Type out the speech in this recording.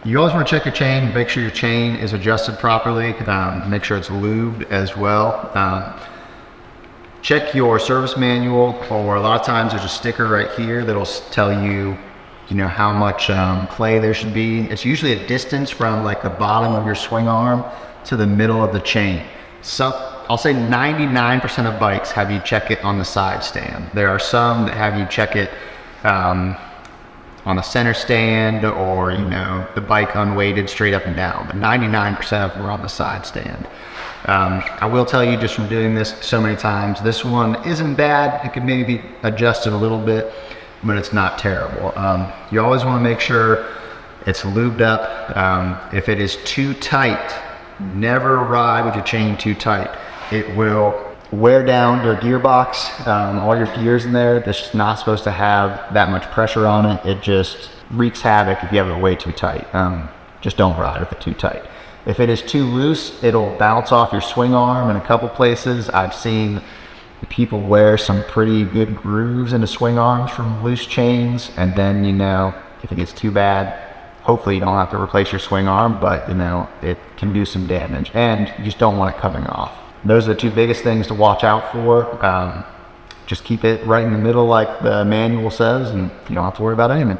You always want to check your chain, make sure your chain is adjusted properly, make sure it's lubed as well. Check your service manual, or a lot of times there's a sticker right here that'll tell you, how much play there should be. It's usually a distance from like the bottom of your swing arm to the middle of the chain. So I'll say 99% of bikes have you check it on the side stand. There are some that have you check it on the center stand, or the bike unweighted straight up and down, but 99% of them are on the side stand. I will tell you, just from doing this so many times, this one isn't bad. It could maybe be adjusted a little bit, but it's not terrible. You always want to make sure it's lubed up. If it is too tight, never ride with your chain too tight. It will wear down your gearbox, all your gears in there. That's just not supposed to have that much pressure on it. It just wreaks havoc if you have it way too tight. Just don't ride with it too tight. If it is too loose, it'll bounce off your swing arm in a couple places. I've seen people wear some pretty good grooves into swing arms from loose chains, and then if it gets too bad, hopefully you don't have to replace your swing arm, but it can do some damage, and you just don't want it coming off. Those are the two biggest things to watch out for. Just keep it right in the middle like the manual says, and you don't have to worry about anything.